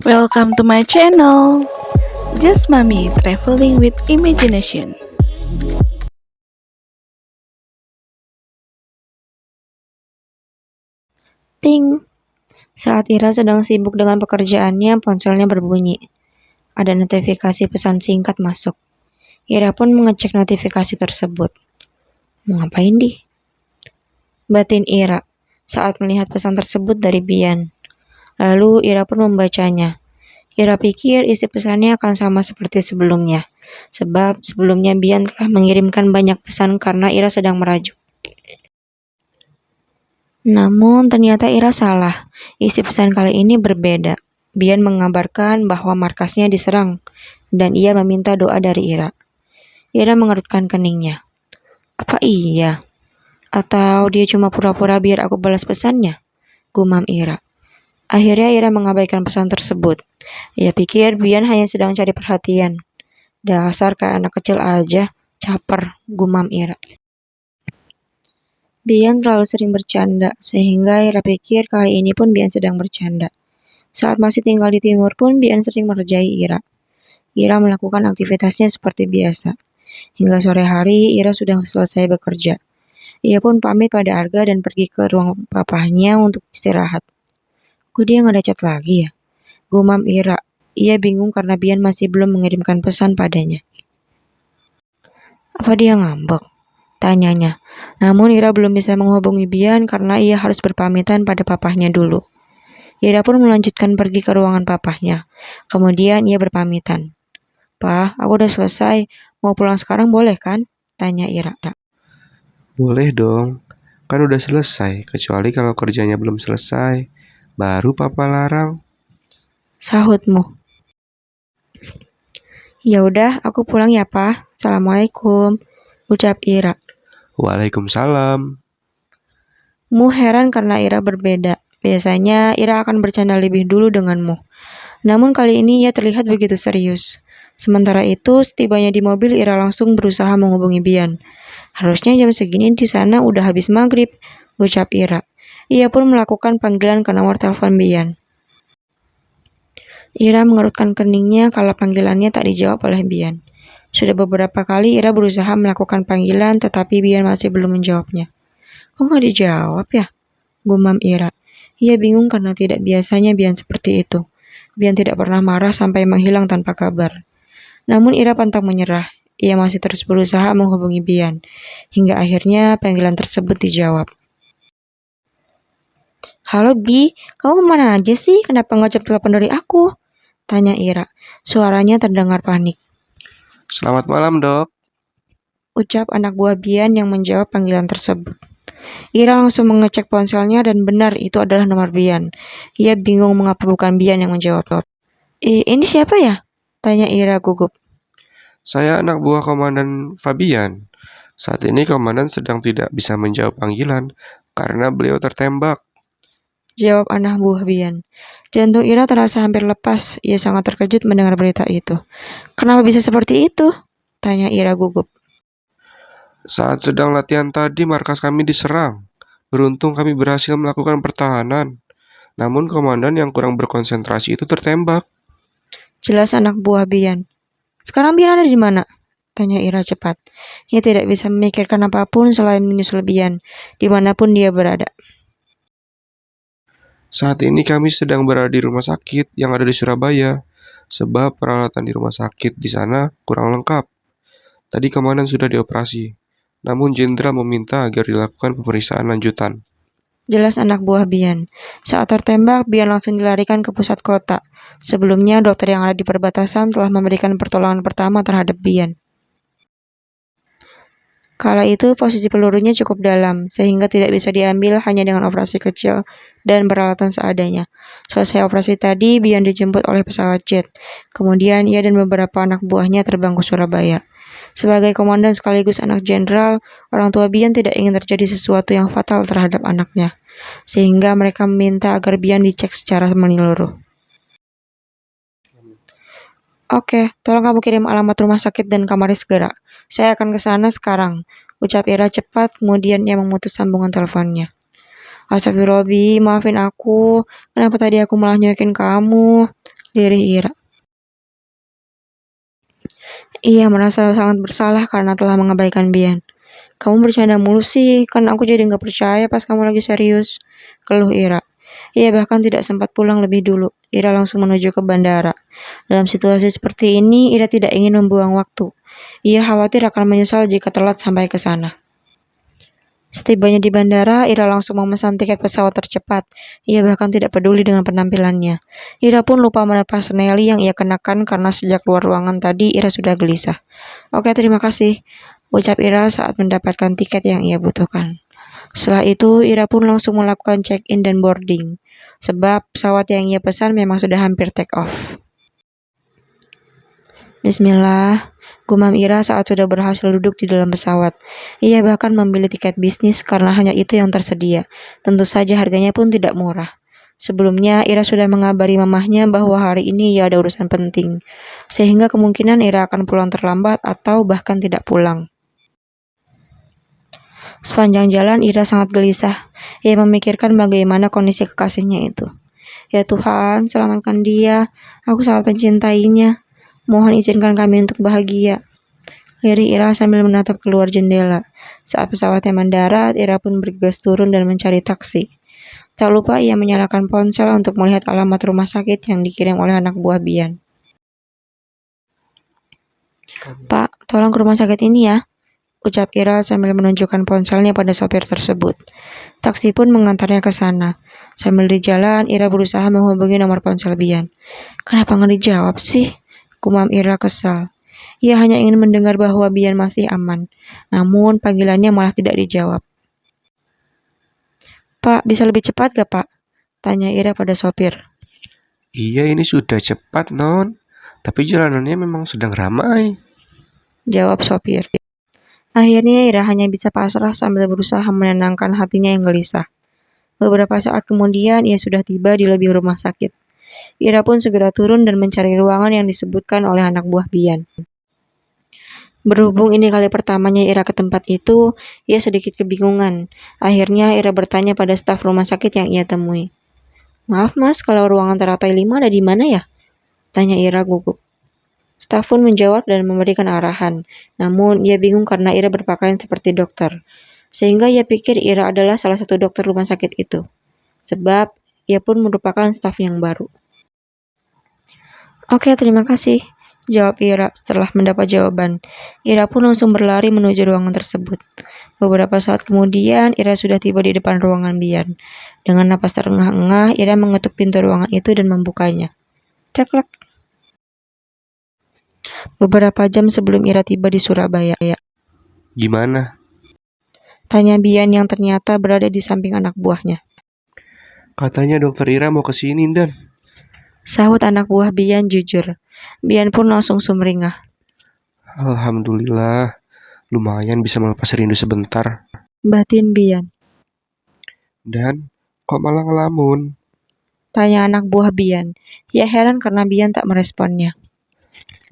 Welcome to my channel, Just Mommy Traveling with Imagination. Ting! Saat Ira sedang sibuk dengan pekerjaannya, ponselnya berbunyi. Ada notifikasi pesan singkat masuk. Ira pun mengecek notifikasi tersebut. Mau ngapain di? Batin Ira saat melihat pesan tersebut dari Bian. Lalu Ira pun membacanya. Ira pikir isi pesannya akan sama seperti sebelumnya. Sebab sebelumnya Bian telah mengirimkan banyak pesan karena Ira sedang merajuk. Namun ternyata Ira salah. Isi pesan kali ini berbeda. Bian mengabarkan bahwa markasnya diserang dan ia meminta doa dari Ira. Ira mengerutkan keningnya. Apa iya? Atau dia cuma pura-pura biar aku balas pesannya? Gumam Ira. Akhirnya Ira mengabaikan pesan tersebut. Ia pikir Bian hanya sedang cari perhatian. Dasar kayak anak kecil aja, caper, gumam Ira. Bian terlalu sering bercanda, sehingga Ira pikir kali ini pun Bian sedang bercanda. Saat masih tinggal di timur pun Bian sering mengerjai Ira. Ira melakukan aktivitasnya seperti biasa. Hingga sore hari, Ira sudah selesai bekerja. Ia pun pamit pada Arga dan pergi ke ruang papahnya untuk istirahat. Kok dia nggak ada chat lagi ya? Gumam Ira. Ia bingung karena Bian masih belum mengirimkan pesan padanya. Apa dia ngambek? Tanyanya. Namun Ira belum bisa menghubungi Bian karena ia harus berpamitan pada papahnya dulu. Ira pun melanjutkan pergi ke ruangan papahnya. Kemudian ia berpamitan. "Pak, aku udah selesai. Mau pulang sekarang boleh kan?" tanya Ira. Boleh dong, kan udah selesai, kecuali kalau kerjanya belum selesai. Baru papa larang. Sahutmu. Ya udah, aku pulang ya, Pak. Assalamualaikum, ucap Ira. Waalaikumsalam. Mu heran karena Ira berbeda. Biasanya Ira akan bercanda lebih dulu denganmu. Namun kali ini ia terlihat begitu serius. Sementara itu, setibanya di mobil Ira langsung berusaha menghubungi Bian. Harusnya jam segini di sana udah habis maghrib, ucap Ira. Ia pun melakukan panggilan ke nomor telepon Bian. Ira mengerutkan keningnya kalau panggilannya tak dijawab oleh Bian. Sudah beberapa kali Ira berusaha melakukan panggilan tetapi Bian masih belum menjawabnya. Kok nggak dijawab ya? Gumam Ira. Ia bingung karena tidak biasanya Bian seperti itu. Bian tidak pernah marah sampai menghilang tanpa kabar. Namun Ira pantang menyerah. Ia masih terus berusaha menghubungi Bian. Hingga akhirnya panggilan tersebut dijawab. Halo Bi, kamu kemana aja sih? Kenapa nggak jawab telepon dari aku? Tanya Ira. Suaranya terdengar panik. Selamat malam, Dok. Ucap anak buah Bian yang menjawab panggilan tersebut. Ira langsung mengecek ponselnya dan benar itu adalah nomor Bian. Ia bingung mengapa bukan Bian yang menjawab. Ini siapa ya? Tanya Ira gugup. Saya anak buah Komandan Fabian. Saat ini Komandan sedang tidak bisa menjawab panggilan karena beliau tertembak. Jawab anak buah Bian. Jantung Ira terasa hampir lepas. Ia sangat terkejut mendengar berita itu. Kenapa bisa seperti itu? Tanya Ira gugup. Saat sedang latihan tadi, markas kami diserang. Beruntung kami berhasil melakukan pertahanan. Namun komandan yang kurang berkonsentrasi itu tertembak. Jelas anak buah Bian. Sekarang Bian ada di mana? Tanya Ira cepat. Ia tidak bisa memikirkan apapun selain menyusul Bian, dimanapun dia berada. Saat ini kami sedang berada di rumah sakit yang ada di Surabaya, sebab peralatan di rumah sakit di sana kurang lengkap. Tadi komandan sudah dioperasi, namun jenderal meminta agar dilakukan pemeriksaan lanjutan. Jelas anak buah Bian. Saat tertembak, Bian langsung dilarikan ke pusat kota. Sebelumnya, dokter yang ada di perbatasan telah memberikan pertolongan pertama terhadap Bian. Kala itu posisi pelurunya cukup dalam, sehingga tidak bisa diambil hanya dengan operasi kecil dan peralatan seadanya. Selesai operasi tadi, Bian dijemput oleh pesawat jet. Kemudian ia dan beberapa anak buahnya terbang ke Surabaya. Sebagai komandan sekaligus anak jenderal, orang tua Bian tidak ingin terjadi sesuatu yang fatal terhadap anaknya. Sehingga mereka meminta agar Bian dicek secara menyeluruh. Oke, tolong kamu kirim alamat rumah sakit dan kamarnya segera. Saya akan ke sana sekarang, ucap Ira cepat, kemudian ia memutus sambungan teleponnya. Astagfirullah, Bi, maafin aku. Kenapa tadi aku malah nyuekin kamu? lirih Ira. Ia merasa sangat bersalah karena telah mengabaikan Bian. Kamu bercanda mulu sih, kan aku jadi nggak percaya pas kamu lagi serius. Keluh Ira. Ia bahkan tidak sempat pulang lebih dulu. Ira langsung menuju ke bandara. Dalam situasi seperti ini, Ira tidak ingin membuang waktu. Ia khawatir akan menyesal jika telat sampai ke sana. Setibanya di bandara, Ira langsung memesan tiket pesawat tercepat. Ia bahkan tidak peduli dengan penampilannya. Ira pun lupa melepas seneli yang ia kenakan karena sejak keluar ruangan tadi, Ira sudah gelisah. Oke, terima kasih, ucap Ira saat mendapatkan tiket yang ia butuhkan. Setelah itu, Ira pun langsung melakukan check-in dan boarding, sebab pesawat yang ia pesan memang sudah hampir take off. Bismillah, gumam Ira saat sudah berhasil duduk di dalam pesawat. Ia bahkan membeli tiket bisnis karena hanya itu yang tersedia. Tentu saja harganya pun tidak murah. Sebelumnya, Ira sudah mengabari mamahnya bahwa hari ini ia ada urusan penting, sehingga kemungkinan Ira akan pulang terlambat atau bahkan tidak pulang. Sepanjang jalan, Ira sangat gelisah. Ia memikirkan bagaimana kondisi kekasihnya itu. Ya Tuhan, selamatkan dia. Aku sangat mencintainya. Mohon izinkan kami untuk bahagia. Lirih Ira sambil menatap keluar jendela. Saat pesawatnya mendarat, Ira pun bergegas turun dan mencari taksi. Tak lupa ia menyalakan ponsel untuk melihat alamat rumah sakit yang dikirim oleh anak buah Bian. Pak, tolong ke rumah sakit ini ya, ucap Ira sambil menunjukkan ponselnya pada sopir tersebut. Taksi pun mengantarnya ke sana. Sambil di jalan, Ira berusaha menghubungi nomor ponsel Bian. Kenapa nggak dijawab sih? Gumam Ira kesal. Ia hanya ingin mendengar bahwa Bian masih aman. Namun panggilannya malah tidak dijawab. Pak, bisa lebih cepat gak Pak? Tanya Ira pada sopir. Iya, ini sudah cepat, Non. Tapi jalanannya memang sedang ramai. Jawab sopir. Akhirnya Ira hanya bisa pasrah sambil berusaha menenangkan hatinya yang gelisah. Beberapa saat kemudian ia sudah tiba di lobi rumah sakit. Ira pun segera turun dan mencari ruangan yang disebutkan oleh anak buah Bian. Berhubung ini kali pertamanya Ira ke tempat itu, ia sedikit kebingungan. Akhirnya Ira bertanya pada staf rumah sakit yang ia temui. Maaf mas, kalau ruangan teratai 5 ada di mana ya? Tanya Ira gugup. Staf pun menjawab dan memberikan arahan. Namun ia bingung karena Ira berpakaian seperti dokter. Sehingga ia pikir Ira adalah salah satu dokter rumah sakit itu. Sebab ia pun merupakan staf yang baru. Oke, terima kasih, jawab Ira setelah mendapat jawaban. Ira pun langsung berlari menuju ruangan tersebut. Beberapa saat kemudian, Ira sudah tiba di depan ruangan Bian. Dengan napas terengah-engah, Ira mengetuk pintu ruangan itu dan membukanya. Ceklek. Beberapa jam sebelum Ira tiba di Surabaya. Gimana? Tanya Bian yang ternyata berada di samping anak buahnya. Katanya dokter Ira mau kesini, Dan. Sahut anak buah Bian jujur. Bian pun langsung sumringah. Alhamdulillah, lumayan bisa melepas rindu sebentar. Batin Bian. Dan, kok malah ngelamun? Tanya anak buah Bian. Ia heran karena Bian tak meresponnya.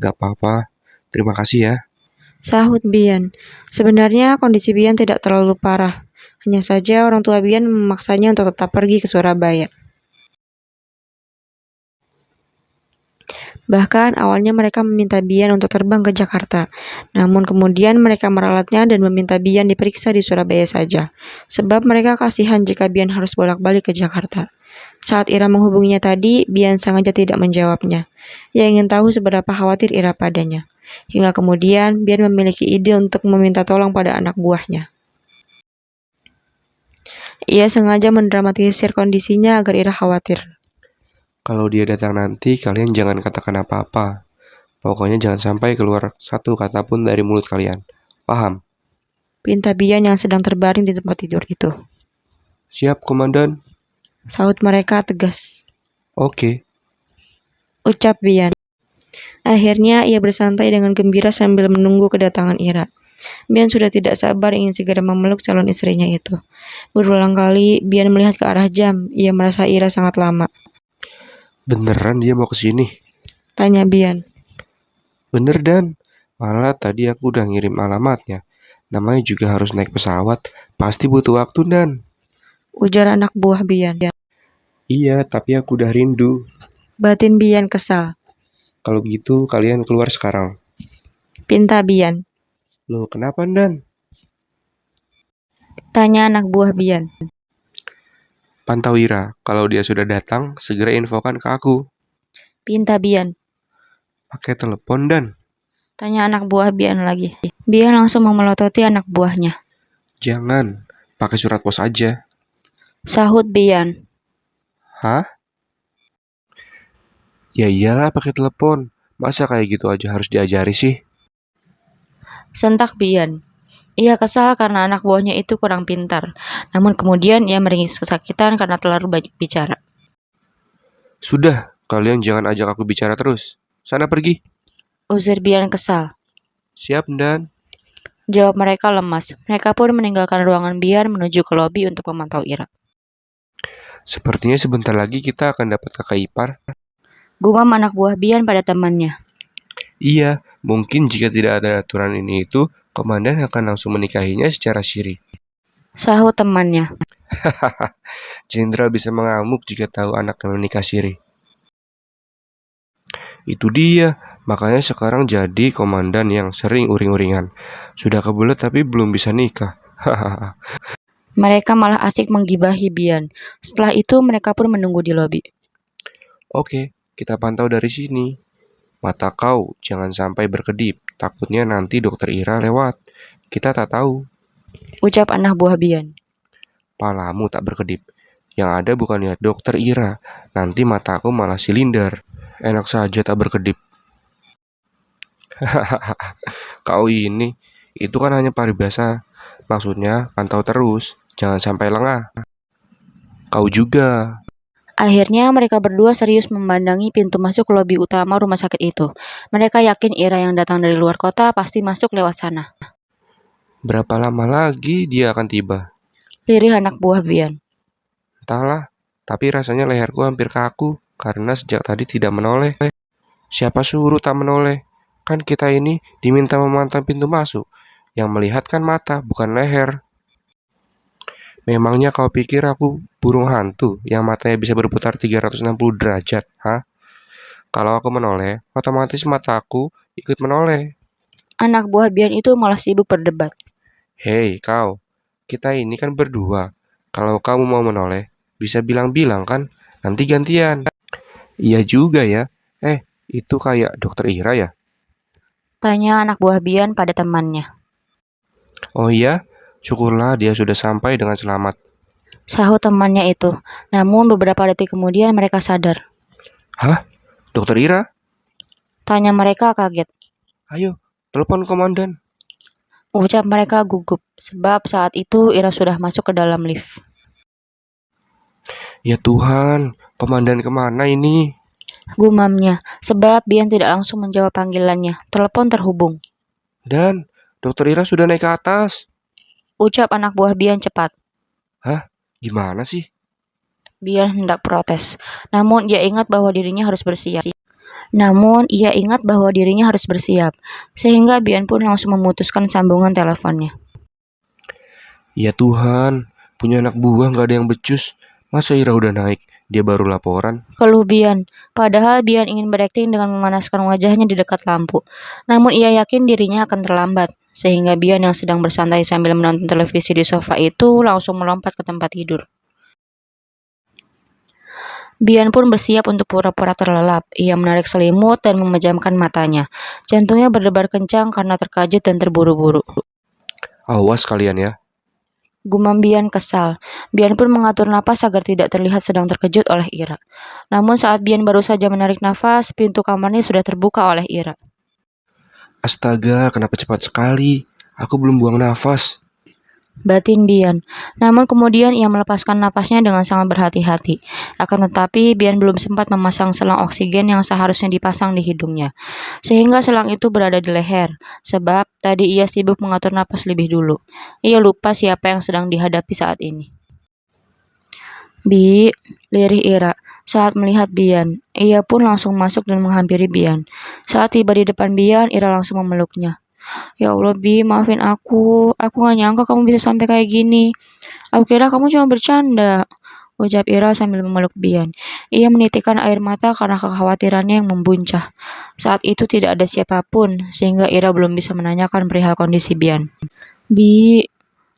Gak apa-apa, terima kasih ya. Sahut Bian. Sebenarnya kondisi Bian tidak terlalu parah. Hanya saja orang tua Bian memaksanya untuk tetap pergi ke Surabaya. Bahkan awalnya mereka meminta Bian untuk terbang ke Jakarta. Namun kemudian mereka meralatnya dan meminta Bian diperiksa di Surabaya saja. Sebab mereka kasihan jika Bian harus bolak-balik ke Jakarta. Saat Ira menghubunginya tadi, Bian sengaja tidak menjawabnya. Ia ingin tahu seberapa khawatir Ira padanya. Hingga kemudian Bian memiliki ide untuk meminta tolong pada anak buahnya. Ia sengaja mendramatisir kondisinya agar Ira khawatir. Kalau dia datang nanti, kalian jangan katakan apa-apa. Pokoknya jangan sampai keluar satu kata pun dari mulut kalian. Paham? Pinta Bian yang sedang terbaring di tempat tidur itu. Siap, Komandan? Sahut mereka tegas. Oke. Ucap Bian. Akhirnya ia bersantai dengan gembira sambil menunggu kedatangan Ira. Bian sudah tidak sabar ingin segera memeluk calon istrinya itu. Berulang kali Bian melihat ke arah jam. Ia merasa Ira sangat lama. Beneran dia mau kesini? Tanya Bian. Bener, Dan. Malah tadi aku udah ngirim alamatnya. Namanya juga harus naik pesawat. Pasti butuh waktu, Dan. Ujar anak buah Bian. Iya, tapi aku udah rindu. Batin Bian kesal. Kalau gitu kalian keluar sekarang. Pinta Bian. Loh, kenapa Dan? Tanya anak buah Bian. Pantau Ira, kalau dia sudah datang, segera infokan ke aku. Pinta Bian. Pakai telepon Dan. Tanya anak buah Bian lagi. Bian langsung memelototi anak buahnya. Jangan, pakai surat pos aja. Sahut Bian. Hah? Ya iyalah pakai telepon. Masa kayak gitu aja harus diajari sih? Sentak Bian. Ia kesal karena anak buahnya itu kurang pintar. Namun kemudian ia meringis kesakitan karena terlalu banyak bicara. Sudah, kalian jangan ajak aku bicara terus. Sana pergi. Uzir Bian kesal. Siap Dan. Jawab mereka lemas. Mereka pun meninggalkan ruangan Bian menuju ke lobi untuk memantau Ira. Sepertinya sebentar lagi kita akan dapat kakak ipar. Gumam anak buah Bian pada temannya. Iya, mungkin jika tidak ada aturan ini itu, komandan akan langsung menikahinya secara siri. Sahut temannya. Jenderal bisa mengamuk jika tahu anaknya menikah siri. Itu dia, makanya sekarang jadi komandan yang sering uring-uringan. Sudah kebelet tapi belum bisa nikah. Hahaha. Mereka malah asik menggibahi Bian. Setelah itu mereka pun menunggu di lobi. Oke, kita pantau dari sini. Mata kau jangan sampai berkedip, takutnya nanti dokter Ira lewat. Kita tak tahu. Ucap anak buah Bian. Palamu tak berkedip. Yang ada bukannya dokter Ira, nanti mataku malah silinder. Enak saja tak berkedip. Kau ini, itu kan hanya paribasa. Maksudnya pantau terus, jangan sampai lengah. Kau juga. Akhirnya mereka berdua serius memandangi pintu masuk lobi utama rumah sakit itu. Mereka yakin Ira yang datang dari luar kota pasti masuk lewat sana. Berapa lama lagi dia akan tiba? Lirih anak buah Bian. Entahlah, tapi rasanya leherku hampir kaku karena sejak tadi tidak menoleh. Siapa suruh tak menoleh? Kan kita ini diminta memantau pintu masuk. Yang melihat kan mata, bukan leher. Memangnya kau pikir aku burung hantu yang matanya bisa berputar 360 derajat, ha? Kalau aku menoleh, otomatis mataku ikut menoleh. Anak buah Bian itu malah sibuk berdebat. Hei, kau. Kita ini kan berdua. Kalau kamu mau menoleh, bisa bilang-bilang kan? Nanti gantian. Iya juga ya. Itu kayak dokter Ira ya? Tanya anak buah Bian pada temannya. Oh iya? Syukurlah dia sudah sampai dengan selamat. Sahut temannya itu. Namun beberapa detik kemudian mereka sadar. Hah? Dokter Ira? Tanya mereka kaget. Ayo, telepon komandan. Ucap mereka gugup. Sebab saat itu Ira sudah masuk ke dalam lift. Ya Tuhan, komandan kemana ini? Gumamnya. Sebab Bian tidak langsung menjawab panggilannya. Telepon terhubung. Dan, dokter Ira sudah naik ke atas. Ucap anak buah Bian cepat. Hah? Gimana sih? Bian hendak protes. Namun ia ingat bahwa dirinya harus bersiap. Sehingga Bian pun langsung memutuskan sambungan teleponnya. Ya Tuhan, punya anak buah nggak ada yang becus. Masa Ira udah naik, dia baru laporan. Keluh Bian. Padahal Bian ingin berakting dengan memanaskan wajahnya di dekat lampu. Namun ia yakin dirinya akan terlambat. Sehingga Bian yang sedang bersantai sambil menonton televisi di sofa itu langsung melompat ke tempat tidur. Bian pun bersiap untuk pura-pura terlelap. Ia menarik selimut dan memejamkan matanya. Jantungnya berdebar kencang karena terkejut dan terburu-buru. Awas kalian ya. Gumam Bian kesal. Bian pun mengatur napas agar tidak terlihat sedang terkejut oleh Ira. Namun saat Bian baru saja menarik nafas, pintu kamarnya sudah terbuka oleh Ira. Astaga, kenapa cepat sekali? Aku belum buang nafas. Batin Bian. Namun kemudian ia melepaskan napasnya dengan sangat berhati-hati. Akan tetapi Bian belum sempat memasang selang oksigen yang seharusnya dipasang di hidungnya. Sehingga selang itu berada di leher. Sebab tadi ia sibuk mengatur napas lebih dulu. Ia lupa siapa yang sedang dihadapi saat ini. Bi, lirih Ira saat melihat Bian. Ia pun langsung masuk dan menghampiri Bian. Saat tiba di depan Bian, Ira langsung memeluknya. Ya Allah, Bi, maafin aku. Aku gak nyangka kamu bisa sampai kayak gini. Aku kira kamu cuma bercanda. ucap Ira sambil memeluk Bian. Ia menitikkan air mata karena kekhawatirannya yang membuncah. Saat itu tidak ada siapapun, sehingga Ira belum bisa menanyakan perihal kondisi Bian. Bi,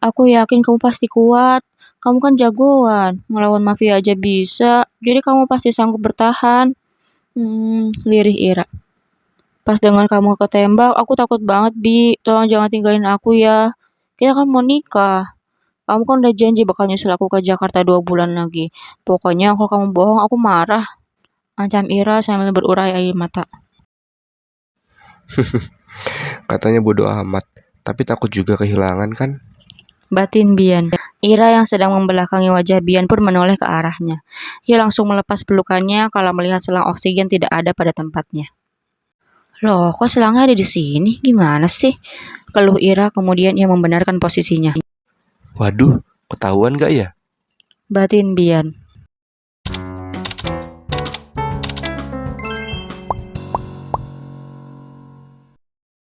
aku yakin kamu pasti kuat. Kamu kan jagoan, ngelawan mafia aja bisa, jadi kamu pasti sanggup bertahan. Lirih Ira. Pas dengar kamu ketembak, aku takut banget, Bi. Tolong jangan tinggalin aku ya. Kita kan mau nikah. Kamu kan udah janji bakal nyusul aku ke Jakarta 2 bulan lagi. Pokoknya kalau kamu bohong, aku marah. Ancam Ira sambil berurai air mata. Katanya bodoh amat, tapi takut juga kehilangan kan? Batin Bian. Ira yang sedang membelakangi wajah Bian pun menoleh ke arahnya. Ia langsung melepas pelukannya kalau melihat selang oksigen tidak ada pada tempatnya. Loh, kok selangnya ada di sini? Gimana sih? Keluh Ira, kemudian ia membenarkan posisinya. Waduh, ketahuan gak ya? Batin Bian.